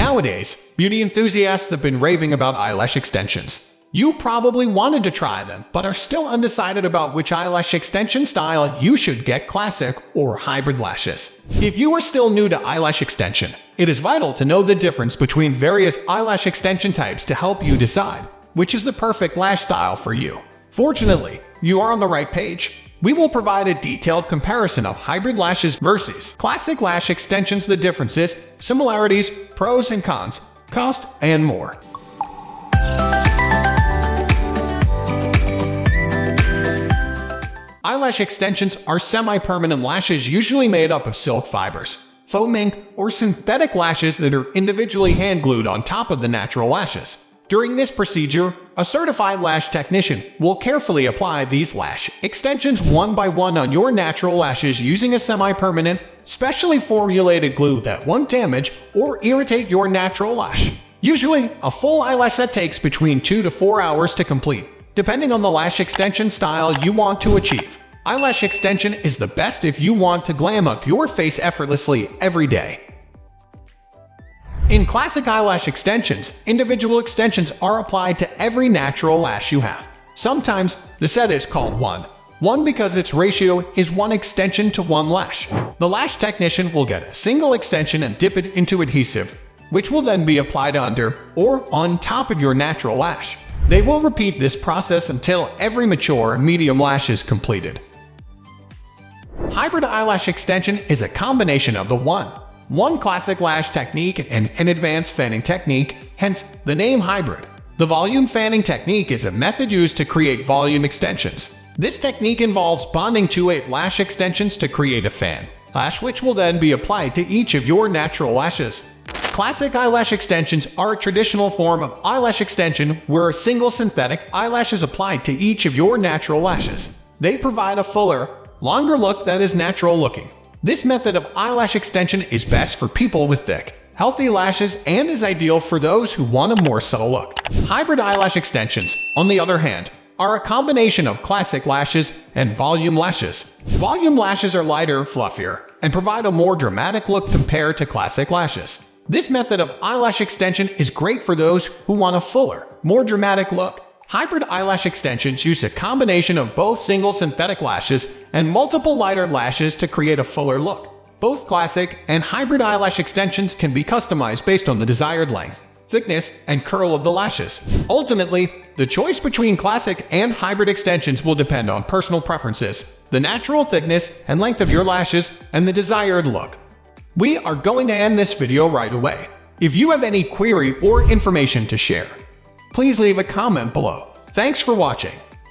Nowadays, beauty enthusiasts have been raving about eyelash extensions. You probably wanted to try them, but are still undecided about which eyelash extension style you should get, classic or hybrid lashes. If you are still new to eyelash extension, it is vital to know the difference between various eyelash extension types to help you decide which is the perfect lash style for you. Fortunately, you are on the right page. We will provide a detailed comparison of hybrid lashes versus classic lash extensions, the differences, similarities, pros and cons, cost, and more. Eyelash extensions are semi-permanent lashes usually made up of silk fibers, foam ink, or synthetic lashes that are individually hand-glued on top of the natural lashes. During this procedure, a certified lash technician will carefully apply these lash extensions one by one on your natural lashes using a semi-permanent, specially formulated glue that won't damage or irritate your natural lash. Usually, a full eyelash set takes between 2 to 4 hours to complete, depending on the lash extension style you want to achieve. Eyelash extension is the best if you want to glam up your face effortlessly every day. In classic eyelash extensions, individual extensions are applied to every natural lash you have. Sometimes, the set is called 1 because its ratio is 1 extension to 1 lash. The lash technician will get a single extension and dip it into adhesive, which will then be applied under or on top of your natural lash. They will repeat this process until every mature and medium lash is completed. Hybrid eyelash extension is a combination of the 1 classic lash technique and an advanced fanning technique, hence the name hybrid. The volume fanning technique is a method used to create volume extensions. This technique involves bonding 2 lash extensions to create a fan lash, which will then be applied to each of your natural lashes. Classic eyelash extensions are a traditional form of eyelash extension where a single synthetic eyelash is applied to each of your natural lashes. They provide a fuller, longer look that is natural looking. This method of eyelash extension is best for people with thick, healthy lashes and is ideal for those who want a more subtle look. Hybrid eyelash extensions, on the other hand, are a combination of classic lashes and volume lashes. Volume lashes are lighter, fluffier, and provide a more dramatic look compared to classic lashes. This method of eyelash extension is great for those who want a fuller, more dramatic look. Hybrid eyelash extensions use a combination of both single synthetic lashes and multiple lighter lashes to create a fuller look. Both classic and hybrid eyelash extensions can be customized based on the desired length, thickness, and curl of the lashes. Ultimately, the choice between classic and hybrid extensions will depend on personal preferences, the natural thickness and length of your lashes, and the desired look. We are going to end this video right away. If you have any query or information to share, please leave a comment below. Thanks for watching.